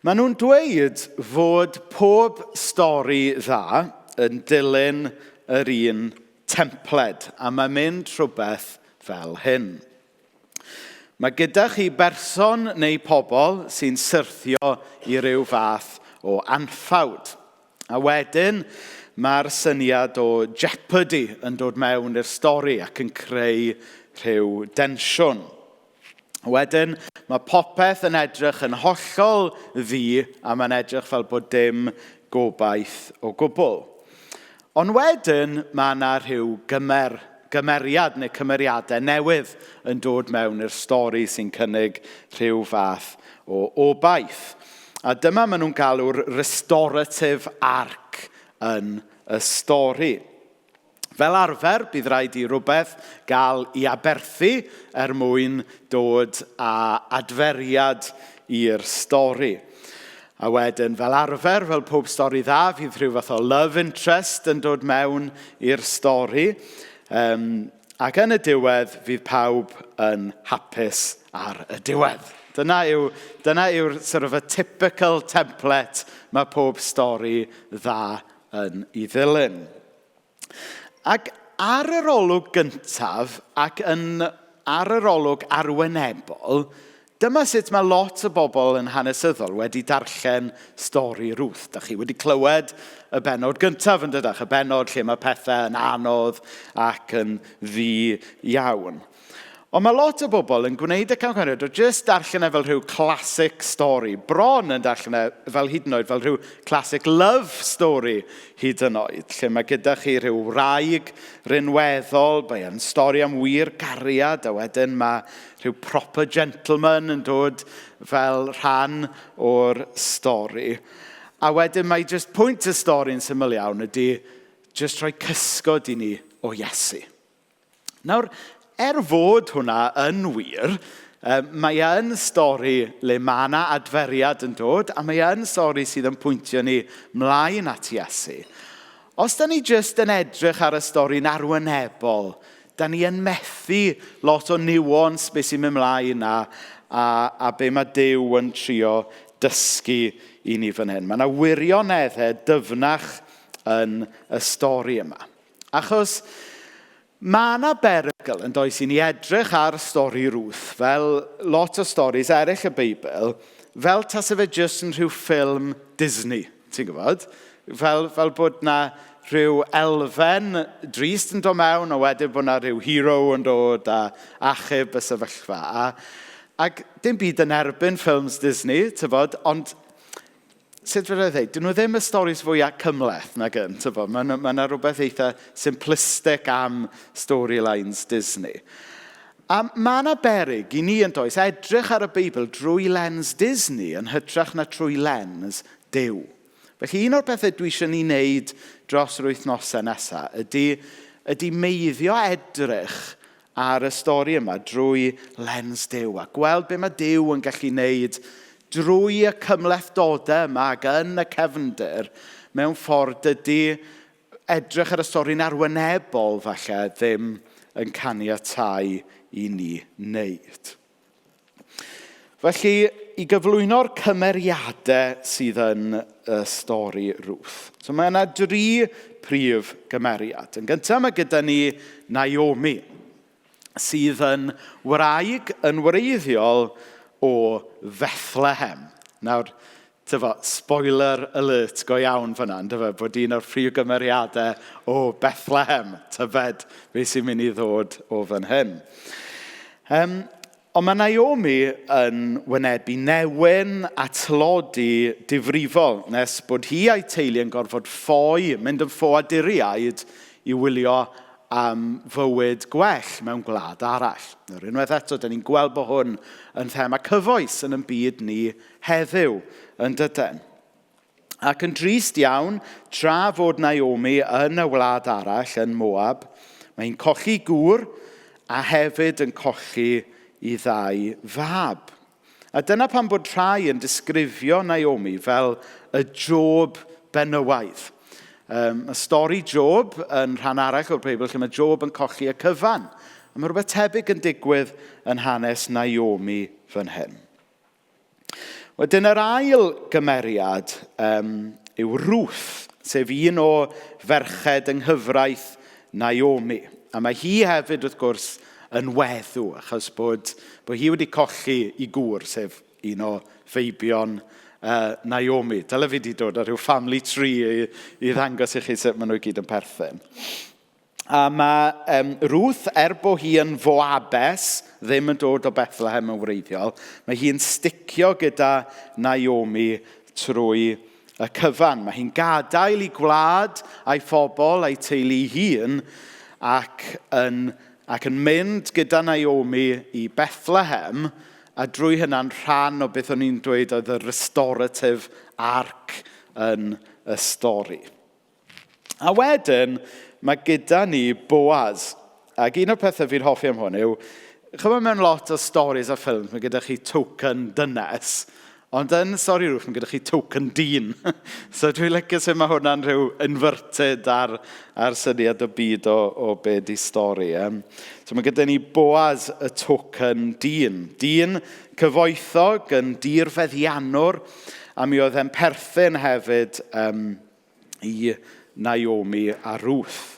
Maen nhw'n dweud fod pob stori dda yn dilyn yr un templed, a mae'n mynd rhywbeth fel hyn. Mae gyda chi berson neu pobl sy'n syrthio i ryw fath o anffawd. A wedyn mae'r syniad o jeopardy yn dod mewn i'r stori ac yn creu rhyw densiwn. Wedyn mae popeth yn edrych yn hollol ddu a mae'n edrych fel bod dim gobaith o gwbl. Ond wedyn mae yna rhyw gymeriad neu cymeriadau newydd yn dod mewn i'r stori sy'n cynnig rhyw fath o obaith. A dyma maen nhw'n galw'r restorative arc yn y stori. Fel arfer, bydd rhaid i rhywbeth gael ei aberthu mwyn dod â adferiad i'r stori. A wedyn, fel arfer, fel pob stori dda, fydd rhyw fath o love interest yn dod mewn i'r stori. Ac yn y diwedd, fydd pawb yn hapus ar y diwedd. Dyna yw'r sort of a typical template mae pob stori dda yn ei ddilyn. Ac ar yr olwg gyntaf ac ar yr olwg arwynebol, dyma sut mae lot o bobl yn hanesyddol wedi darllen stori Ruth. Dach chi wedi clywed y bennod gyntaf yn dydach, y bennod lle mae pethau yn anodd ac yn ddu iawn. Ond mae lot o bobl yn gwneud y camgymeriad o jyst darllen e fel rhyw classic stori. Bron yn darllen e fel hyd yn oed fel rhyw classic love story hyd yn oed. Lle mae gyda chi rhyw wraig rinweddol, mae'n stori am wir cariad, a wedyn mae rhyw proper gentleman yn dod fel rhan o'r stori. A wedyn mae jyst pwynt y stori'n syml iawn ydy jyst rhoi cysgod i ni o Iesu. Nawr, fod hwnna yn wir, mae yn stori le mae yna adferiad yn dod, a mae yn stori sydd yn pwyntio ni mlaen at Iesu. Os da ni jyst yn edrych ar y stori'n arwynebol, da ni yn methu lot o niwons beth sy'n mynd mlaen a be mae Duw yn trio dysgu i ni fan hyn. Mae yna wirioneddau dyfnach yn y stori yma. Achos mae yna berygl yn does i ni edrych ar stori Ruth, fel lot o storis eraill y Beibl, fel tasa fe jyst yn rhyw ffilm Disney, ti'n gwybod? Fel bod na rhyw elfen drist yn dod mewn, a wedyn bod na rhyw hero yn dod a achub y sefyllfa. Ac dim byd yn erbyn ffilms Disney, ti'n bod, ond sut fydde dweud, dyn nhw ddim y storis fwyaf cymhleth nag yn, ti'n bod, mae yna rhywbeth eitha simplistic am storylines Disney. A mae yna beryg i ni yn does edrych ar y Beibl drwy lens Disney yn hytrach na trwy lens Duw. Felly un o'r bethau dwi eisiau ni wneud dros yr wythnosau nesaf ydy meiddio edrych ar y stori yma drwy lens Duw a gweld be mae Duw yn gallu wneud drwy y cymlethdodau yma ac yn y cefndir mewn ffordd ydy edrych ar y stori'n arwynebol falle ddim yn caniatáu i ni wneud. Felly, i gyflwyno'r cymeriadau sydd yn y stori Ruth. So mae yna 3 prif gymeriad. Yn gyntaf mae gyda ni Naomi, sydd yn wraig yn wreiddiol o Bethlehem. Nawr, spoiler alert go iawn fyna, bod un o'r prif gymeriadau o Bethlehem, tybed beth sy'n mynd i ddod o fan hyn. Ond mae Naomi yn wynebu newyn a tlodi difrifol, nes bod hi a'i teulu yn gorfod mynd yn ffoi-aduriaid i wylio am fywyd gwell mewn gwlad arall. Unwaith eto, da ni'n gweld bod hwn yn thema cyfoes yn byd ni heddiw yn dydyn. Ac yn drist iawn, tra fod Naomi yn y wlad arall yn Moab, mae'n colli gŵr a hefyd yn colli i 2 fab. A dyna pan bod rhai yn disgrifio Naomi fel y Job benywaidd. Y stori Job yn rhan arall o'r Beibl lle mae Job yn colli y cyfan. A mae rhywbeth tebyg yn digwydd yn hanes Naomi fan hyn. Wedyn yr ail gymeriad yw Ruth, sef un o ferched yng nghyfraith Naomi. A mae hi hefyd, wrth gwrs, yn weddw, achos bod hi wedi colli ei gŵr, sef un o feibion Naomi. Dyle fi wedi dod ar rhyw family tree i ddangos i chi sut maen nhw gyd yn perthyn. A mae Ruth, bod hi yn Foabes, ddim yn dod o Bethlehem yn wreiddiol, mae hi'n sticio gyda Naomi trwy y cyfan. Mae hi'n gadael ei gwlad a'i phobl, a'i teulu hun, ac yn mynd gyda Naomi i Bethlehem, a drwy hynna'n rhan o beth o'n i'n dweud oedd y restorative arc yn y stori. A wedyn, mae gyda ni Boaz. Ac un o'r pethau fi'n hoffi am hwn yw, chymryd mewn lot o stories a ffilms, mae gyda chi token dynes, ond yn stori Ruth, mae gyda chi token dyn. So dwi'n licio sut mae hwnna'n rhyw inverted ar syniad o byd o be di stori. So mae gyda ni Boaz y token dyn. Dyn cyfoethog yn dirfeddianwr, a mi oedd e'n perthyn hefyd i Naomi a Ruth.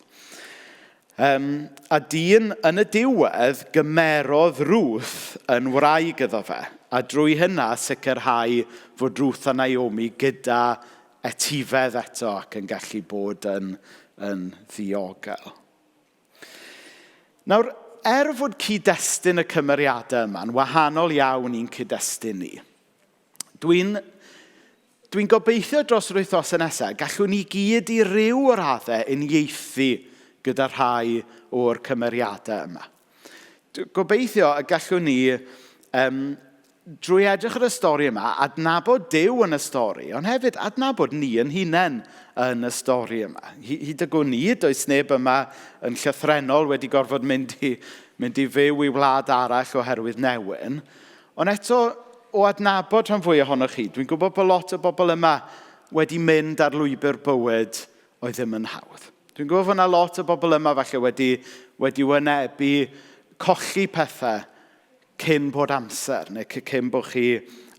A dyn yn y diwedd gymerodd Ruth yn wraig iddo fe. A drwy hynna sicrhau fod Ruth a Naomi gyda etifedd eto ac yn gallu bod yn ddiogel. Nawr, fod cyd-destun y cymeriadau yma'n wahanol iawn i'n cyd-destun ni, Dwi'n gobeithio dros yr wythnos nesaf, gallwn ni gyd i ryw raddau uniaethu gyda rhai o'r cymeriadau yma. Gobeithio y gallwn ni, drwy edrych ar y stori yma, adnabod Duw yn y stori, ond hefyd adnabod ni yn hunain yn y stori yma. Hyd y ni, does neb yma yn llythrenol wedi gorfod mynd i fyw i wlad arall oherwydd newyn, ond eto, o adnabod rhan fwy ohonoch chi, dwi'n gwybod bod lot o bobl yma wedi mynd ar lwybr bywyd oedd ddim yn hawdd. Dwi'n gwybod bod yna lot o bobl yma falle wedi wynebu colli pethau cyn bod amser, neu cyn bod chi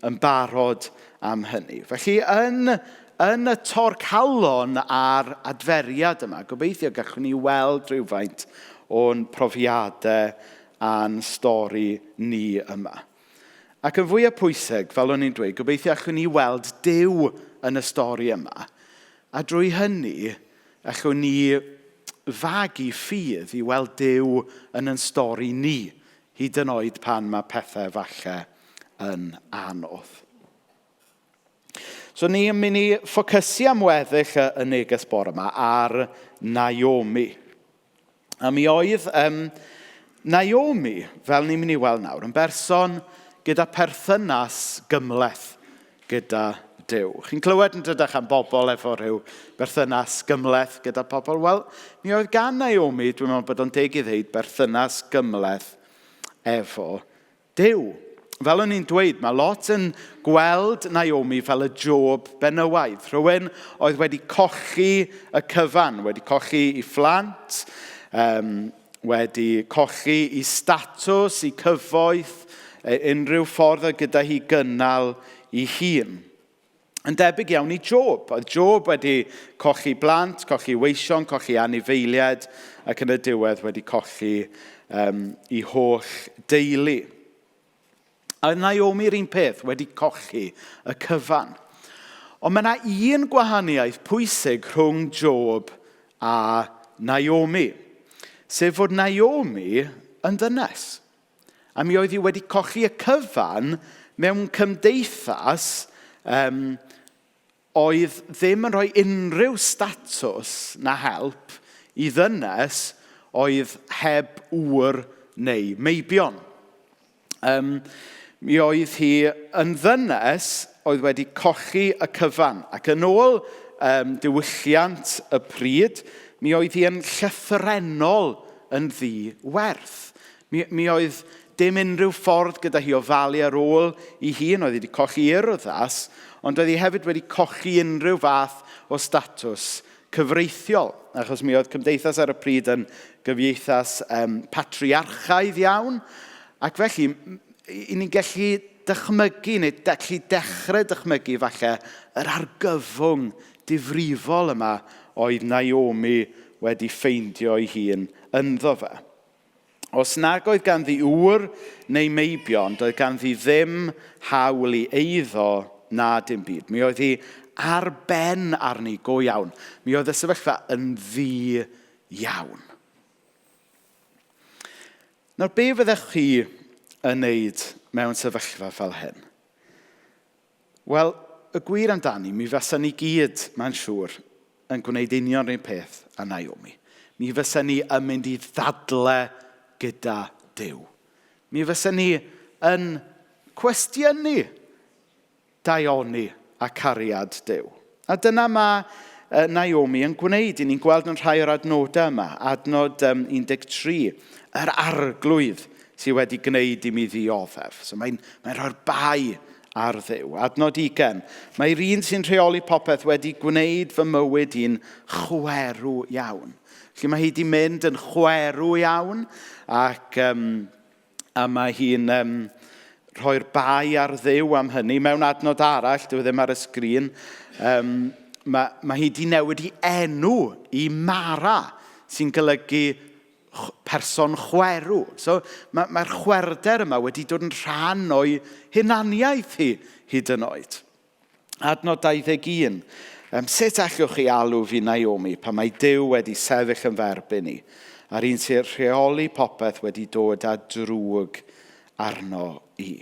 yn barod am hynny. Felly yn y torcalon a'r adferiad yma, gobeithio gallwn ni weld rhywfaint o'n profiadau a'n stori ni yma. Ac yn fwyaf pwysig, fel o'n i'n dweud, gobeithio allwn ni weld Duw yn y stori yma. A drwy hynny, allwn ni fagu ffydd i weld Duw yn yn stori ni, hyd yn oed pan mae pethau falle yn anodd. So ni yn mynd i ffocysu am weddill y neges bore yma ar Naomi. A mi oedd Naomi, fel ni'n mynd i weld nawr, yn berson gyda perthynas gymleth gyda Duw. Chi'n clywed yn dydych am bobl efo rhyw berthynas gymleth gyda pobl? Wel, mi oedd gan Naomi, dwi'n meddwl bod o'n deg i ddeud, berthynas gymleth efo Duw. Fel o'n i'n dweud, mae lot yn gweld Naomi fel y Job benywaidd. Rhywun oedd wedi colli y cyfan, wedi colli ei phlant, wedi colli ei statws, ei cyfoeth, unrhyw ffordd gyda hi gynnal ei hun. Yn debyg iawn i Job. Oedd Job wedi colli blant, colli weision, colli anifeiliaid, ac yn y diwedd wedi colli ei holl deulu. A Naomi'r un peth wedi colli y cyfan. Ond mae yna un gwahaniaeth pwysig rhwng Job a Naomi, sef fod Naomi yn ddynes. A mi oedd hi wedi colli y cyfan mewn cymdeithas oedd ddim yn rhoi unrhyw statws na help i ddynes oedd heb ŵr neu meibion. Mi oedd hi yn ddynes oedd wedi colli y cyfan. Ac yn ôl diwylliant y pryd, mi oedd hi yn llythrenol yn ddi-werth. Mi oedd dim unrhyw ffordd gyda hi o falu ar ôl ei hun, oedd hi wedi colli urddas, ond oedd hi hefyd wedi colli unrhyw fath o statws cyfreithiol. Achos mi oedd cymdeithas ar y pryd yn gyfieithas patriarchaidd iawn, ac felly, i ni'n gallu dychmygu, neu gallu dechrau dychmygu falle, yr argyfwng difrifol yma oedd Naomi wedi ffeindio ei hun ynddo fe. Os nag oedd ganddi ŵr neu meibion, doedd ganddi ddim hawl i eiddo na dim byd. Mi oedd hi ar ben arni go iawn. Mi oedd y sefyllfa yn ddi iawn. Nawr, be fyddech chi yn wneud mewn sefyllfa fel hyn? Wel, y gwir amdani, mi fysan ni gyd, mae'n siŵr, yn gwneud union rhywun peth a Naomi. Mi fysan ni yn mynd i ddadlau gyda Duw. Mi fysan ni yn cwestiynu daioni a cariad Duw. A dyna mae Naomi yn gwneud. Ni'n gweld yn rhai o'r adnodau yma. Adnod 13. Yr arglwydd sydd wedi gwneud i mi ddioddef. So mae'n rhoi'r bai ar Dduw. Adnod 20. Mae'r un sy'n rheoli popeth wedi gwneud fy mywyd i'n chwerw iawn. Felly mae hi wedi mynd yn chwerw iawn ac a mae hi'n rhoi'r bai ar Dduw am hynny. Mewn adnod arall, dyw ddim ar y sgrin, mae hi wedi newid i enw i Mara, sy'n golygu person chwerw. So mae'r chwerder yma wedi dod yn rhan o'i hunaniaeth hi hyd yn oed. Adnod 21. Sut allwch chi alw fi Naomi pan mae Duw wedi sefyll yn ferbyn ni, a'r un sy'n rheoli popeth wedi dod â drwg arno i.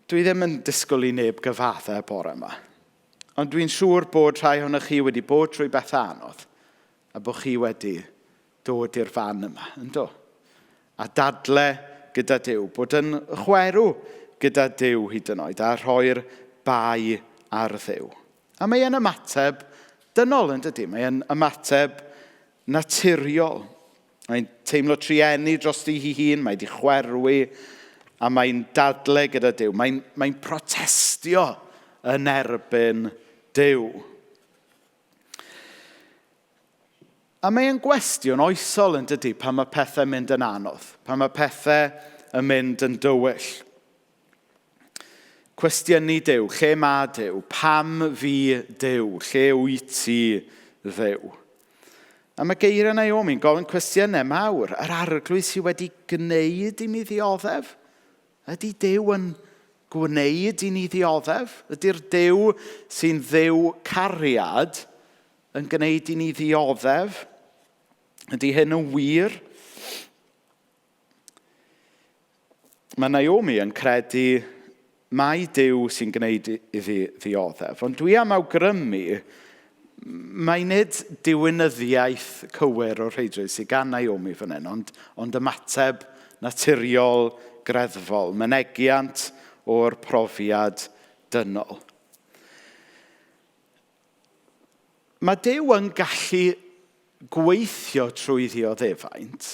Dwi ddim yn disgwyl i neb gyfaddau bore yma, ond dwi'n siŵr bod rhai ohonoch chi wedi bod trwy beth anodd, a bod chi wedi dod i'r fan yma, ynddo? A dadlau gyda Duw, bod yn chwerw gyda Duw hyd yn oed, a rhoi'r bai ar Dduw. A mae e'n ymateb dynol, yn dydy? Mae e'n ymateb naturiol. Mae'n teimlo triennu dros hi hun, mae wedi chwerwi, a mae'n dadlau gyda Duw. Mae'n protestio yn erbyn Duw. A mae'n gwestiwn oesol, yn dydy, pan mae pethau mynd yn anodd, pan mae pethau yn mynd yn dywyll. Cwestiynu Duw, lle mae Duw? Pam fi Duw? Lle wyt ti Dduw? A mae geiriau Naomi'n gofyn cwestiynau mawr. Yr arglwydd sydd wedi gwneud i mi ddioddef? Ydy Duw yn gwneud i ni ddioddef? Ydy'r Duw sy'n Dduw cariad yn gwneud i ni ddioddef? Ydy hyn yn wir? Mae Naomi yn credu mae Duw sy'n gwneud iddi ddioddef. Ond dwi am awgrymu, mae nid diwinyddiaeth cywir o'r rheidrwydd sydd gan Naomi fan hyn, ond ymateb naturiol greddfol, mynegiant o'r profiad dynol. Mae Duw yn gallu gweithio trwy ddioddefaint,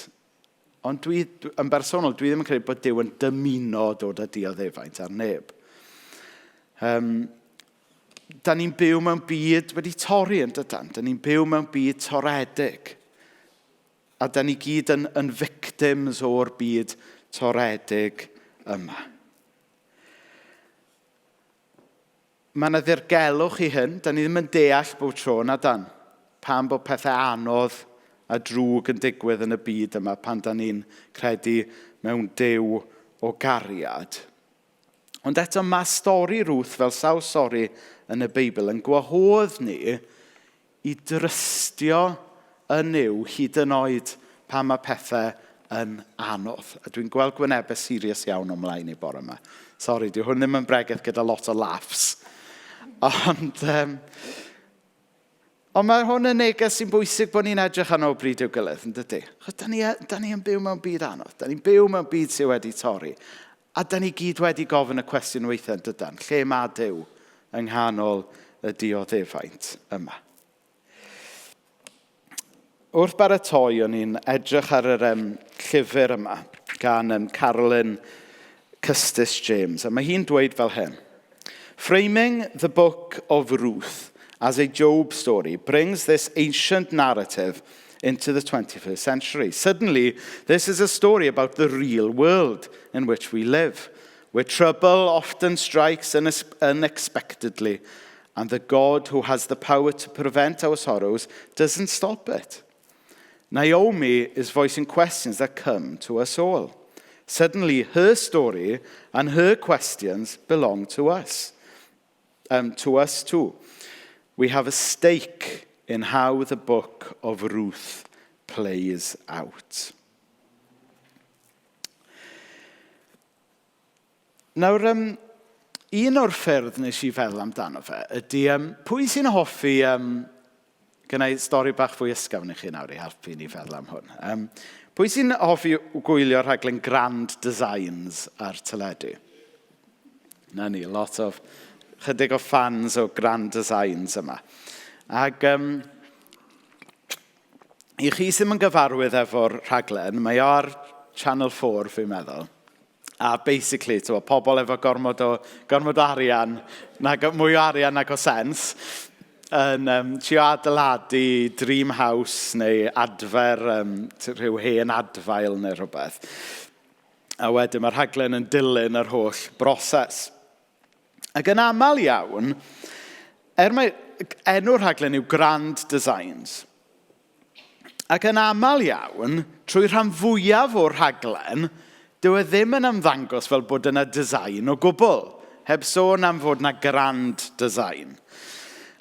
ond yn bersonol, dwi ddim yn credu bod Duw yn dymuno dod â dioddefaint ar neb. Da ni'n byw mewn byd wedi torri yn dydan. Da ni'n byw mewn byd toredig. A da ni gyd yn victims o'r byd toredig yma. Mae yna ddirgelwch i hyn. Da ni ddim yn deall bob tro na dan. Pam bod pethau anodd a drwg yn digwydd yn y byd yma pan da ni'n credu mewn Duw o gariad. Ond eto mae stori Ruth fel sawl stori yn y Beibl yn gwahodd ni i drystio yn Duw hyd yn oed pan mae pethau yn anodd. A dwi'n gweld gwynebau serious iawn ymlaen i bore yma. Sori, dwi hwn ddim yn bregaeth gyda lot o laughs. Ond mae hwn yn neges sy'n bwysig bod ni'n edrych arno o bryd i'w gilydd, yn dydy? Da ni yn byw mewn byd anodd. Da ni'n byw mewn byd sydd wedi torri. A da ni gyd wedi gofyn y cwestiwn weithiau yn dydan. Lle mae Duw yng nghanol y dioddefaint yma? Wrth baratoi, o'n i'n edrych ar yr llyfr yma gan Carolyn Custis James. A mae hi'n dweud fel hyn. Framing the book of Ruth as a Job story brings this ancient narrative into the 21st century. Suddenly, this is a story about the real world in which we live, where trouble often strikes unexpectedly, and the God who has the power to prevent our sorrows doesn't stop it. Naomi is voicing questions that come to us all. Suddenly, her story and her questions belong to us too. We have a stake in how the book of Ruth plays out. Nawr, un o'r ffyrdd nes i feddwl amdano fe ydy, pwy sy'n hoffi, gynnau stori bach fwy ysgafn i chi nawr i helpu ni feddwl am hwn. Pwy sy'n hoffi gwylio rhaglen Grand Designs ar teledu? Na ni, chydig o fans o Grand Designs yma. Ac i chi sy'n gyfarwydd efo'r rhaglen, mae o ar Channel 4, fi'n meddwl. A basically, pobl efo gormod o arian, mwy o arian nag o sens, yn trio adeiladu dream house neu adfer, rhyw hen adfail neu rhywbeth. A wedyn mae'r rhaglen yn dilyn yr holl broses. Ac yn aml iawn, mae enw'r rhaglen yw Grand Designs. Ac yn aml iawn, trwy rhan fwyaf o'r rhaglen, dyw e ddim yn ymddangos fel bod yna design o gwbl, heb sôn am fod yna grand design.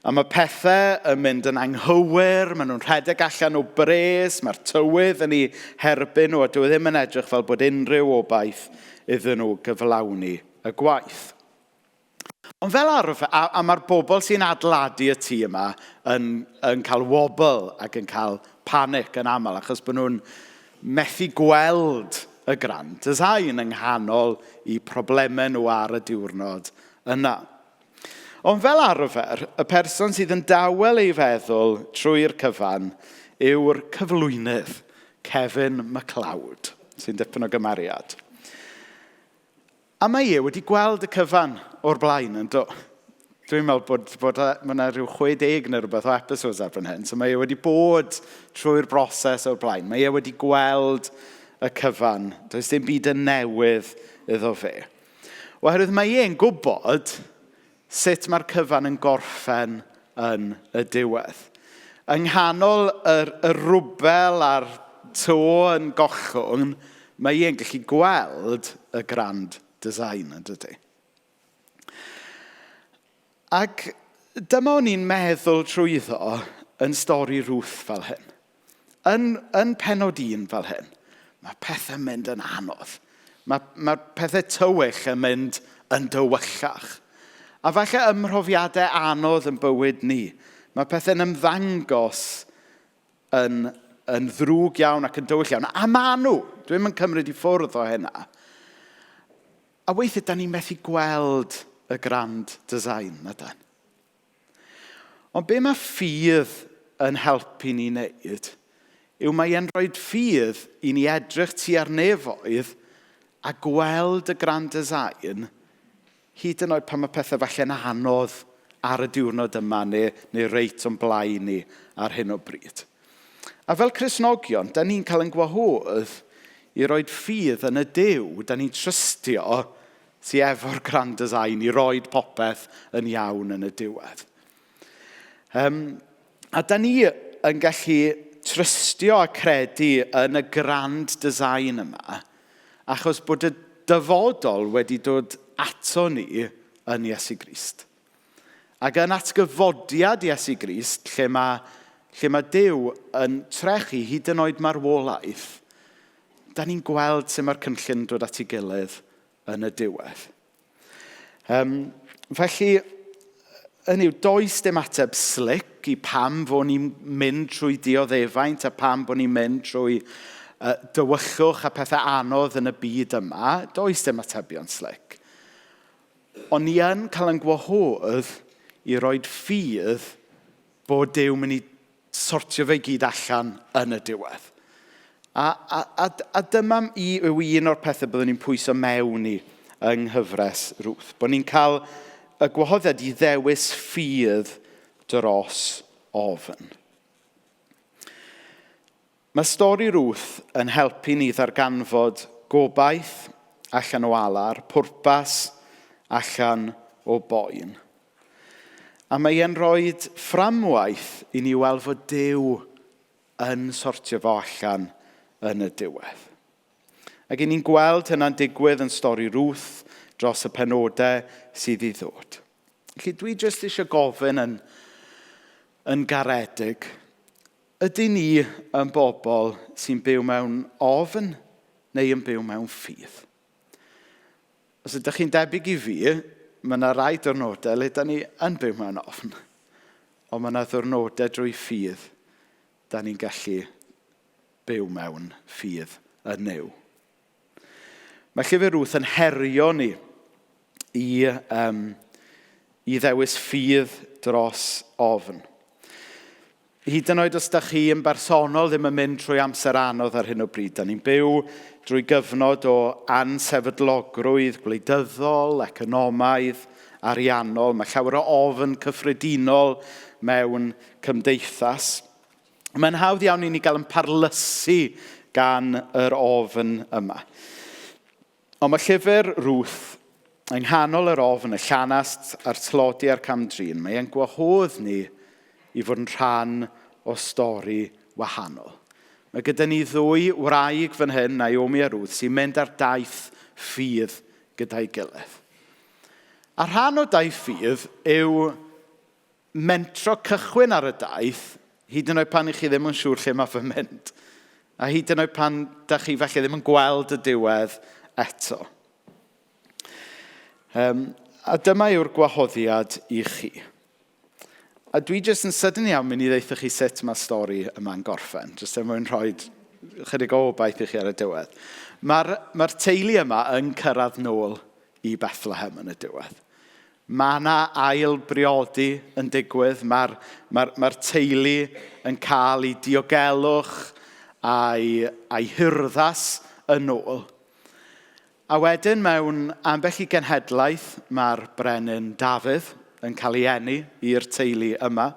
A mae pethau yn mynd yn anghywir, maen nhw'n rhedeg allan o bres, mae'r tywydd yn ei herbyn nhw, a dyw e ddim yn edrych fel bod unrhyw obaith iddyn nhw gyflawni y gwaith. Ond fel arfer, a mae'r bobl sy'n adeiladu y tŷ yma yn cael wobl ac yn cael panic yn aml, achos bod nhw'n methu gweld y grand design yng nghanol i problemau nhw ar y diwrnod yna. Ond fel arfer, y person sydd yn dawel ei feddwl trwy'r cyfan yw'r cyflwynydd, Kevin MacLeod, sy'n dipyn o gymeriad. A mae e wedi gweld y cyfan o'r blaen yn do. Dwi'n meddwl bod yna rhyw 60 neu rhywbeth o episodes erbyn hyn, so mae e wedi bod trwy'r broses o'r blaen. Mae e wedi gweld y cyfan. Does dim byd yn newydd iddo fe. Oherwydd mae e'n gwybod sut mae'r cyfan yn gorffen yn y diwedd. Yng nghanol y rwbel a'r to yn gochwng, mae e'n gallu gweld y grand design yn dydy. Ac dyma o'n i'n meddwl trwyddo yn stori Ruth fel hyn. Yn pennod 1 fel hyn, mae pethau'n mynd yn anodd. Mae pethau tywych yn mynd yn dywyllach. A falle ymhrofiadau anodd yn bywyd ni. Mae pethau'n ymddangos yn ddrwg iawn ac yn dywyll iawn. A maen nhw. Dwi'n yn cymryd i ffwrdd o hynna. A weithiau, da ni'n methu gweld y grand design yna. Ond be mae ffydd yn helpu ni wneud yw mae e'n rhoi ffydd i ni edrych tua'r nefoedd a gweld y grand design hyd yn oed pan mae pethau falle'n anodd ar y diwrnod yma neu reit o'n blaen ni ar hyn o bryd. A fel Cristnogion, da ni'n cael yn gwahodd i roi ffydd yn y Duw, da ni'n trystio sy efo'r grand design i roi popeth yn iawn yn y diwedd. A da ni yn gallu trystio a credu yn y grand design yma, achos bod y dyfodol wedi dod ato ni yn Iesu Grist. Ac yn atgyfodiad Iesu Grist, lle mae Duw yn trechu hyd yn oed marwolaeth, da ni'n gweld sut mae'r cynllun dod at ei gilydd yn y diwedd. Felly, does dim ateb slick i pam fod ni'n mynd trwy dioddefaint a pam bod ni'n mynd trwy dywyllwch a pethau anodd yn y byd yma. Does dim atebion slick. Ond ni yn cael yn gwahodd i roi ffydd bod Duw mynd i sortio fe gyd allan yn y diwedd. A dyma yw un o'r pethau byddwn ni'n pwyso mewn i yng Nghyfres Ruth. Bod ni'n cael y gwahoddiad i ddewis ffydd dros ofn. Mae stori Ruth yn helpu ni ddarganfod gobaith allan o alar, pwrpas allan o boen. A mae e'n rhoi fframwaith i ni weld fod Duw yn sortio fo allan yn y diwedd. Ac i ni'n gweld hynna'n digwydd yn stori Ruth dros y penodau sydd i ddod. Felly dwi jyst eisiau gofyn yn garedig, ydy ni yn bobl sy'n byw mewn ofn neu yn byw mewn ffydd? Os ydych chi'n debyg i fi, mae yna rai diwrnodau le da ni yn byw mewn ofn. Ond mae yna ddiwrnodau drwy ffydd da ni'n gallu byw mewn ffydd yn new. Mae llyfr Ruth yn herio ni i ddewis ffydd dros ofn. Hyd yn oed os da chi yn bersonol ddim yn mynd trwy amser anodd ar hyn o bryd. Da ni'n byw drwy gyfnod o ansefydlogrwydd gwleidyddol, economaidd, ariannol. Mae llawer o ofn cyffredinol mewn cymdeithas. Mae'n hawdd iawn i ni gael yn parlysu gan yr ofn yma. Ond mae llyfr Ruth yng nghanol yr ofn, y llanast a'r tlodi a'r camdrin, mae e'n gwahodd ni i fod yn rhan o stori wahanol. Mae gyda ni ddwy wraig fan hyn, Naomi a Ruth, sy'n mynd ar daith ffydd gyda'i gilydd. A rhan o daith ffydd yw mentro cychwyn ar y daith, hyd yn oed pan i chi ddim yn siŵr lle mae fy mynd. A hyd yn oed pan da chi felly ddim yn gweld y diwedd eto. A dyma yw'r gwahoddiad i chi. A dwi jyst yn sydyn iawn mynd i ddeitha chi sut mae stori yma'n gorffen. Jyst er mwyn rhoi chydig o obaith i chi ar y diwedd. Mae'r teulu yma yn cyrraedd nôl i Bethlehem yn y diwedd. Mae yna ail briodi yn digwydd. Mae'r teulu yn cael ei diogelwch a'i hyrddas yn ôl. A wedyn mewn ambell i genhedlaeth mae'r brenin Dafydd yn cael ei eni i'r teulu yma.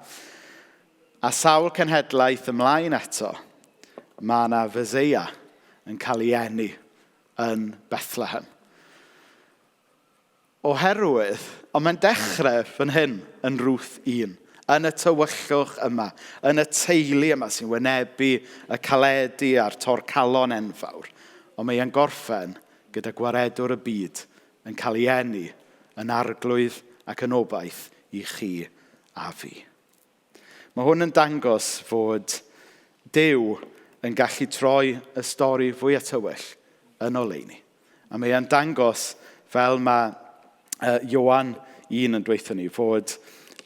A sawl cenhedlaeth ymlaen eto, mae yna Fyseia yn cael ei eni yn Bethlehem. Oherwydd, ond mae'n dechrau fan hyn yn Ruth 1, yn y tywyllwch yma, yn y teulu yma sy'n wynebu y caledu a'r torcalon enfawr. Ond mae'n gorffen gyda gwaredwr y byd yn cael ei eni yn arglwydd ac yn obaith i chi a fi. Mae hwn yn dangos fod Duw yn gallu troi y stori fwy a tywyll yn oleuni. A mae e'n dangos, fel mae Ioan 1 yn dweutho ni, fod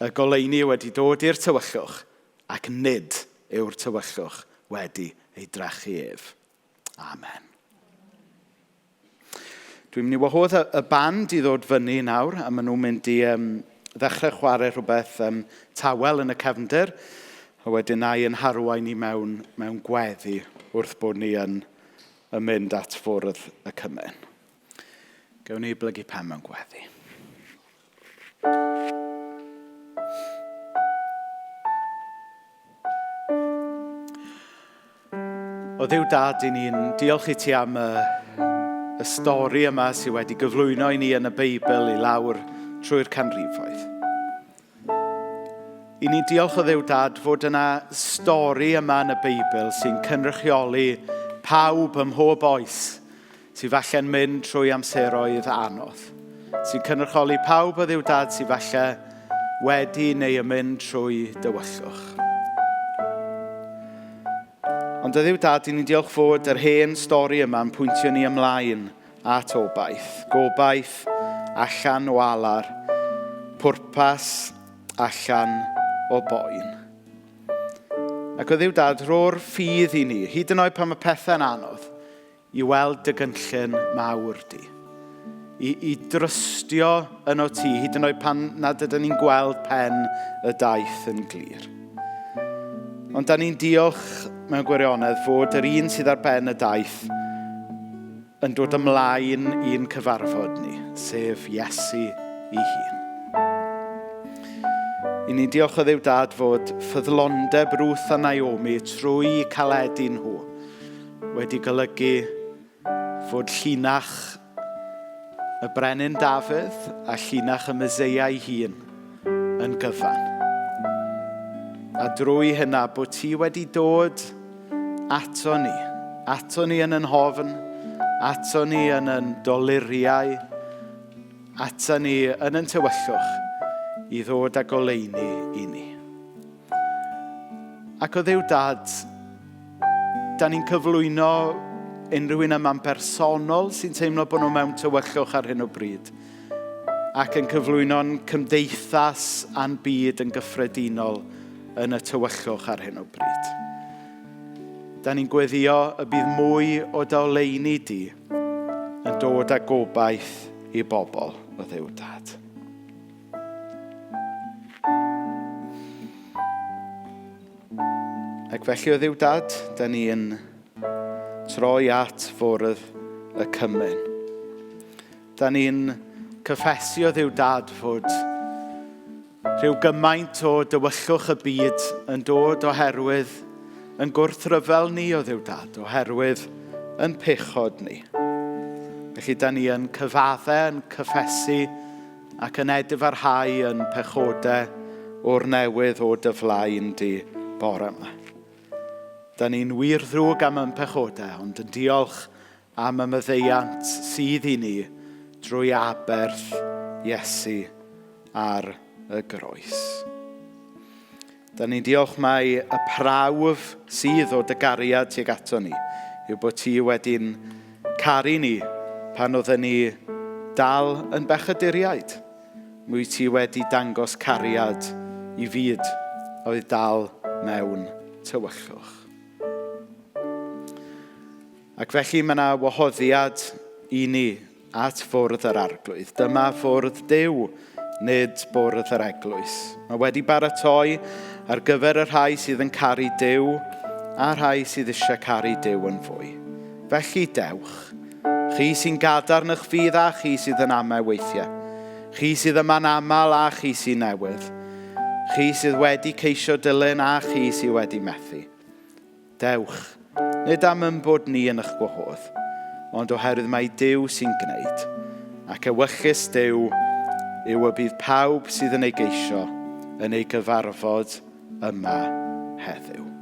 y goleuni wedi dod i'r tywyllwch ac nid yw'r tywyllwch wedi ei drechu ef. Amen. Dwi'n mynd i wahodd y band i ddod fyny nawr, a maen nhw'n mynd i ddechrau chwarae rhywbeth tawel yn y cefndir, a wedyn na'i yn harwain ni mewn gweddi wrth bod ni yn mynd at ffwrdd y cymen. Gawn ni blygu pen mewn gweddi. O Dduw Dad, i ni'n diolch i ti am y stori yma sydd wedi gyflwyno i ni yn y Beibl i lawr trwy'r canrifoedd. I ni diolch o Dduw Dad fod yna stori yma yn y Beibl sy'n cynrychioli pawb ym mhob oes sydd falle'n mynd trwy amseroedd anodd. Sy'n cynrychioli pawb o Dduw Dad sydd falle wedi neu yn mynd trwy dywyllwch. Ond o Dduw Dad, i ni diolch fod yr hen stori yma yn pwyntio ni ymlaen at obaith. Gobaith allan o alar, pwrpas allan o boen. Ac o Dduw Dad, rho'r ffydd i ni, hyd yn oed pan mae pethau'n anodd, i weld dy gynllun mawr di. I drystio yn o ti, hyd yn oed pan nad ydyn ni'n gweld pen y daith yn glir. Ond da ni'n diolch mewn gwirionedd fod yr un sydd ar ben y daith yn dod ymlaen i'n cyfarfod ni, sef Iesu ei hun. I ni diolch o Dduw Dad fod ffyddlondeb Ruth a Naomi trwy caledu nhw wedi golygu fod llinach y brenin Dafydd a llinach y Meseia ei hun yn gyfan. A drwy hynna bod ti wedi dod ato ni yn yn hofn, ato ni yn yn doluriau, ato ni yn yn tywyllwch i ddod ag oleuni i ni. Ac o Dduw Dad, da ni'n cyflwyno unrhyw un yma'n bersonol sy'n teimlo bod nhw mewn tywyllwch ar hyn o bryd, ac yn cyflwyno'n cymdeithas a'n byd yn gyffredinol yn y tywyllwch ar hyn o bryd. Da ni'n gweddio y bydd mwy o doleuni di yn dod â gobaith i bobl o Dduw Dad. Ac felly o Dduw Dad, da ni'n troi at fwrdd y cymun. Da ni'n cyffesu o Dduw Dad fod rhyw gymaint o dywyllwch y byd yn dod oherwydd yn gwrthryfel ni o Dduw Dad, oherwydd yn pechod ni. Felly da ni yn cyfaddau, yn cyffesu ac yn edfarhau yn pechodau o'r newydd o dyflaen di bore yma. Da ni'n wir ddrwg am yn pechodau, ond yn diolch am y maddeuant sydd i ni drwy aberth Iesu ar y groes. Da ni'n diolch mai y prawf sydd o dy gariad tuag ato ni yw bod ti wedi'n caru ni pan oedden ni dal yn bechaduriaid. Mwy ti wedi dangos cariad i fyd oedd dal mewn tywyllwch. Ac felly mae yna wahoddiad i ni at fwrdd yr arglwydd. Dyma fwrdd Duw, nid bwrdd yr eglwys. Mae wedi baratoi ar gyfer y rhai sydd yn caru Duw a rhai sydd eisiau caru Duw yn fwy. Felly dewch, chi sy'n gadarn eich ffydd a chi sydd yn amau weithiau. Chi sydd yma'n aml a chi sy'n newydd. Chi sydd wedi ceisio dilyn a chi sydd wedi methu. Dewch, nid am yn bod ni yn eich gwahodd, ond oherwydd mae Duw sy'n gwneud. Ac ewyllus Duw yw y bydd pawb sydd yn ei geisio yn ei gyfarfod yma heddiw.